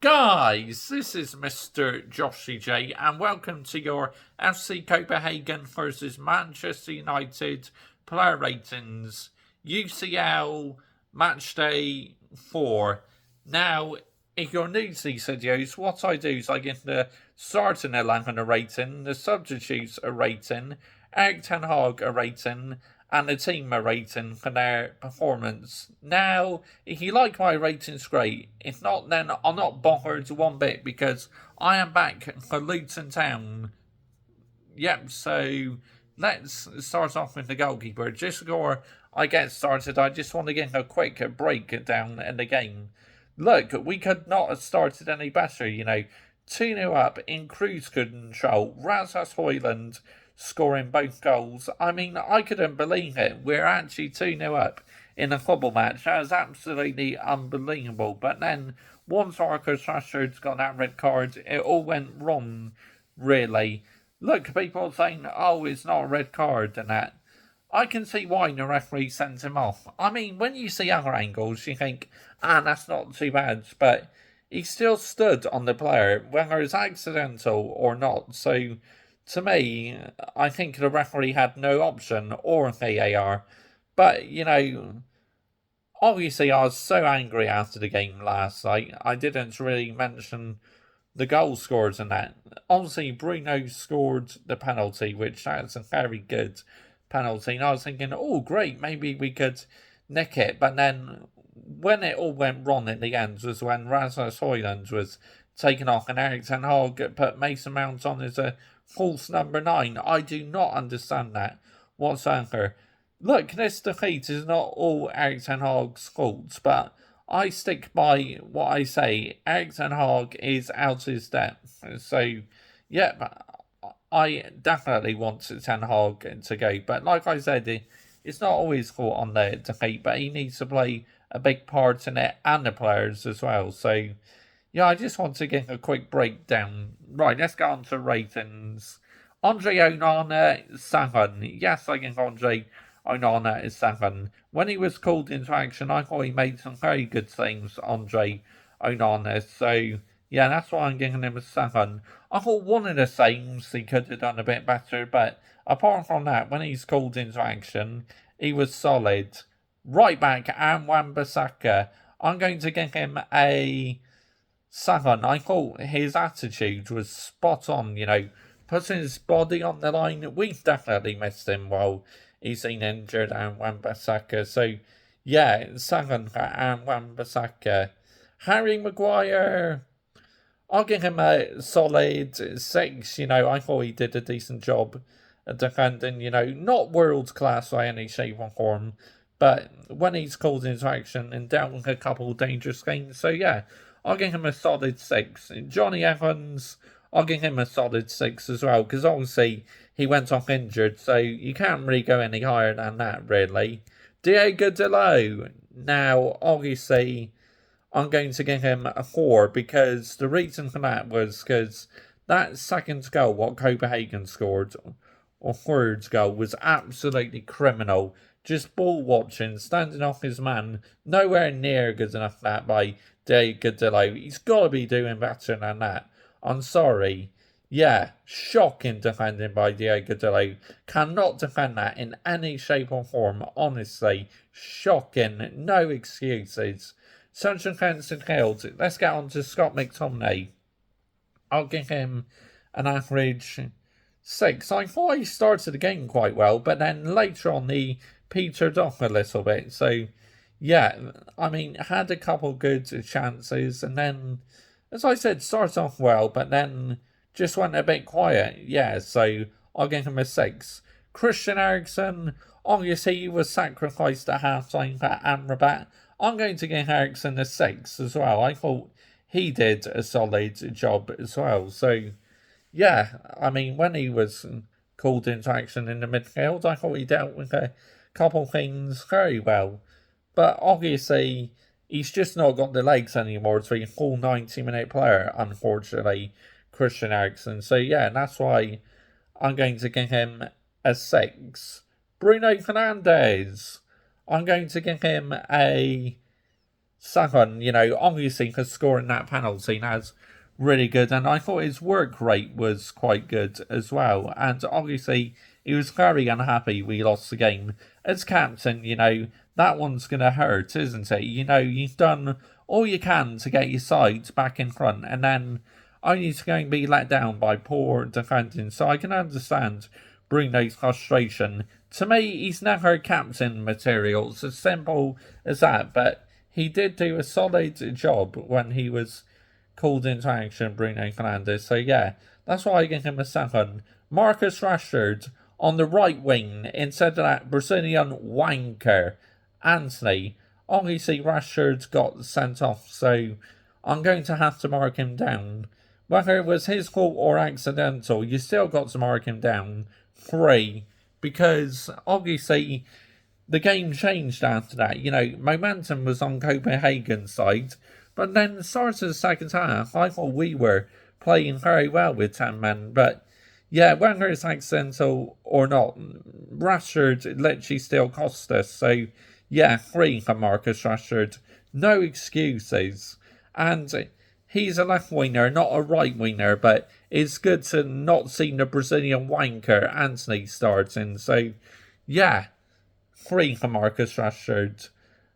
Guys, this is Mr. Joshy J, and welcome to your FC Copenhagen versus Manchester United player ratings UCL Matchday 4. Now, if you're new to these videos, what I do is I give the starting 11 a rating, the substitutes a rating, Erik ten Hag a rating, and the team a rating for their performance. Now, if you like my ratings, great. If not, then I'm not bothered one bit because I am back for Luton Town. Yep, so let's start off with the goalkeeper. Just before I get started, I just want to give a quick breakdown in the game. Look, we could not have started any better, 2-0 up in cruise control. Rasmus Højlund scoring both goals. I mean, I couldn't believe it. We're actually 2-0 up in a football match. That was absolutely unbelievable. But then, once Marcus Rashford's got that red card, it all went wrong, really. Look, people saying, oh, it's not a red card and that. I can see why the referee sent him off. I mean, when you see other angles, you think, that's not too bad. But he still stood on the player, whether it's accidental or not. So, to me, I think the referee had no option or VAR. But, obviously I was so angry after the game last night. I didn't really mention the goal scores and that. Obviously, Bruno scored the penalty, which that's a very good penalty. And I was thinking, oh, great, maybe we could nick it. But then, when it all went wrong in the end was when Rasmus Højlund was taken off and Erik ten Hag put Mason Mount on as a false number 9. I do not understand that whatsoever. Look, this defeat is not all Erik ten Hag's fault, but I stick by what I say. Erik ten Hag is out his depth. So, I definitely want ten Hag to go. But like I said, it's not always fault on the defeat, but he needs to play a big part in it and the players as well. So, I just want to give a quick breakdown. Right, let's get on to ratings. Andre Onana, 7. Yes, I think Andre Onana is 7. When he was called into action, I thought he made some very good things, Andre Onana. So, that's why I'm giving him a 7. I thought one of the saves he could have done a bit better, but apart from that, when he's called into action, he was solid. Right back, and Wan-Bissaka, I'm going to give him a 7. I thought his attitude was spot on, putting his body on the line. We've definitely missed him while he's been injured, and Wan-Bissaka. So, 7 for Wan-Bissaka. Harry Maguire, I'll give him a solid 6. I thought he did a decent job at defending, not world class by any shape or form, but when he's called into action and dealt with a couple of dangerous games. So, I'll give him a solid 6. Johnny Evans, I'll give him a solid 6 as well, because obviously he went off injured, so you can't really go any higher than that, really. Diego Dalot, now, obviously, I'm going to give him a 4, because the reason for that was because that second goal, what Copenhagen scored, or third goal, was absolutely criminal. Just ball watching, standing off his man, nowhere near good enough that by Diego Dalot. He's got to be doing better than that. I'm sorry. Shocking defending by Diego Dalot. Cannot defend that in any shape or form, honestly. Shocking. No excuses. Such offensive held. Let's get on to Scott McTominay. I'll give him an average 6. I thought he started the game quite well, but then later on he petered off a little bit. So, had a couple good chances, and then, as I said, started off well, but then just went a bit quiet. So I'll give him a 6. Christian Eriksen, obviously he was sacrificed at half-time for Amrabat. I'm going to give Eriksen a 6 as well. I thought he did a solid job as well. So, when he was called into action in the midfield, I thought he dealt with a couple things very well. But obviously, he's just not got the legs anymore to be a full 90-minute player, unfortunately, Christian Eriksen. So, that's why I'm going to give him a 6. Bruno Fernandes, I'm going to give him a Sahun, obviously for scoring that penalty, that's really good. And I thought his work rate was quite good as well. And obviously, he was very unhappy we lost the game. As captain, that one's going to hurt, isn't it? You've done all you can to get your side back in front, and then only to go and be let down by poor defending. So I can understand Bruno's frustration. To me, he's never captain material. It's as simple as that. But he did do a solid job when he was called into action, Bruno Fernandes. So yeah, that's why I give him a 7. Marcus Rashford on the right wing instead of that Brazilian wanker, Anthony. Obviously, Rashford got sent off, so I'm going to have to mark him down. Whether it was his fault or accidental, you still got to mark him down 3, because obviously the game changed after that. Momentum was on Copenhagen's side, but then the start of the second half, I thought we were playing very well with 10 men, but yeah, whether it's accidental or not, Rashford literally still cost us. So yeah, 3 for Marcus Rashford. No excuses. And he's a left winger, not a right winger, but it's good to not see the Brazilian wanker Anthony starting. So yeah, 3 for Marcus Rashford.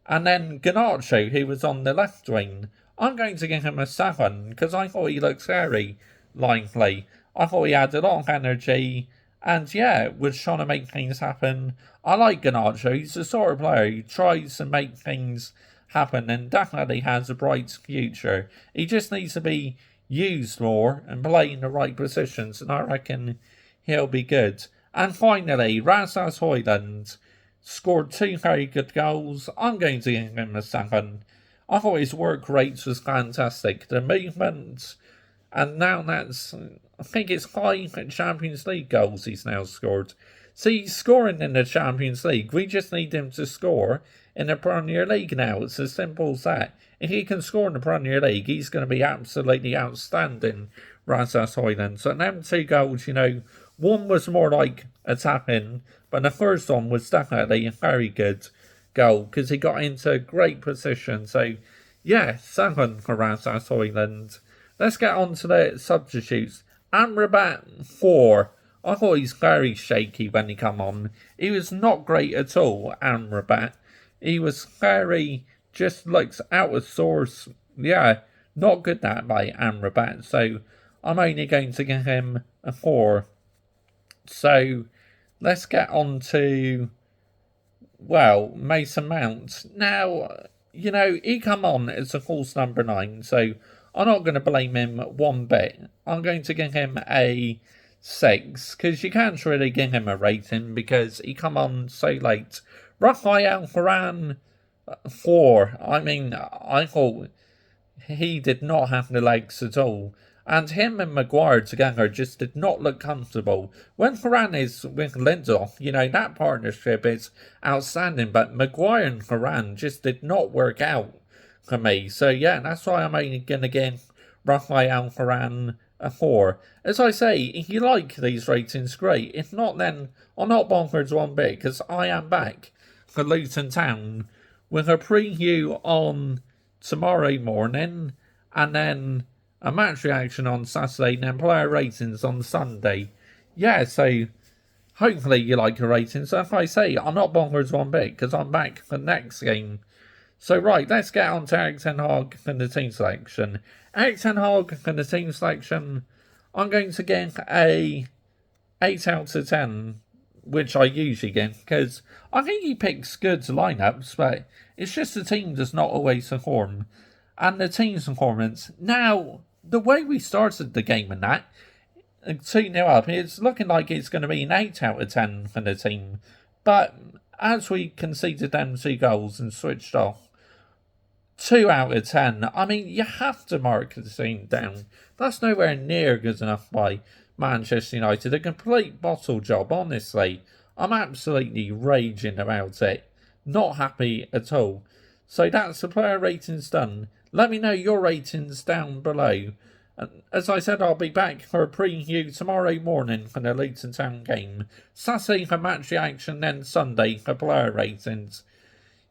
And then Garnacho, who was on the left wing, I'm going to give him a 7 because I thought he looked very lively. I thought he had a lot of energy and yeah, was trying to make things happen. I like Garnacho. He's the sort of player who tries to make things happen and definitely has a bright future. He just needs to be used more and play in the right positions, and I reckon he'll be good. And finally, Rasmus Højlund scored 2 very good goals. I'm going to give him a 7. I thought his work rate was fantastic. The movement, and now I think it's 5 Champions League goals he's now scored. See, he's scoring in the Champions League. We just need him to score in the Premier League now. It's as simple as that. If he can score in the Premier League, he's going to be absolutely outstanding, Rasmus Højlund. So them 2 goals, one was more like a tap-in, but the first one was definitely a very good goal because he got into great position. So, yeah, 7 for Rasmus Højlund. Let's get on to the substitutes. Amrabat, 4. I thought he's very shaky when he come on. He was not great at all, Amrabat. He was very, just looks out of source. Yeah, not good that by Amrabat. So I'm only going to give him a 4. So let's get on to, Mason Mount. Now, he come on as a false number 9, so I'm not going to blame him one bit. I'm going to give him a 6, because you can't really give him a rating because he come on so late. Raphael Varane, 4. I thought he did not have the legs at all. And him and Maguire together just did not look comfortable. When Varane is with Lindelof, that partnership is outstanding. But Maguire and Varane just did not work out for me. So yeah, that's why I'm only going to give Raphael Varane a 4. As I say, if you like these ratings, great. If not, then I'm not bothered one bit, because I am back for Luton Town with a preview on tomorrow morning, and then a match reaction on Saturday, and then player ratings on Sunday. Yeah, so hopefully you like your ratings. So if I say, I'm not bothered one bit, because I'm back for the next game. So right, let's get on to Erik ten Hag and the team selection. Erik ten Hag and the team selection, I'm going to give a 8 out of 10, which I usually give, because I think he picks good lineups, but it's just the team does not always perform. And the team's performance, now, the way we started the game and that, 2-0 up, it's looking like it's going to be an 8 out of 10 for the team. But as we conceded them 2 goals and switched off, 2 out of 10. You have to mark the team down. That's nowhere near good enough by Manchester United. A complete bottle job, honestly. I'm absolutely raging about it. Not happy at all. So that's the player ratings done. Let me know your ratings down below. And as I said, I'll be back for a preview tomorrow morning for the Luton Town game. Saturday for match reaction, then Sunday for player ratings.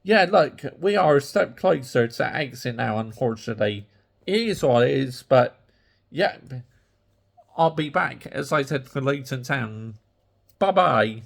yeah, look, we are a step closer to exit now, unfortunately. It is what it is, but yeah, I'll be back, as I said, for Luton Town. Bye-bye.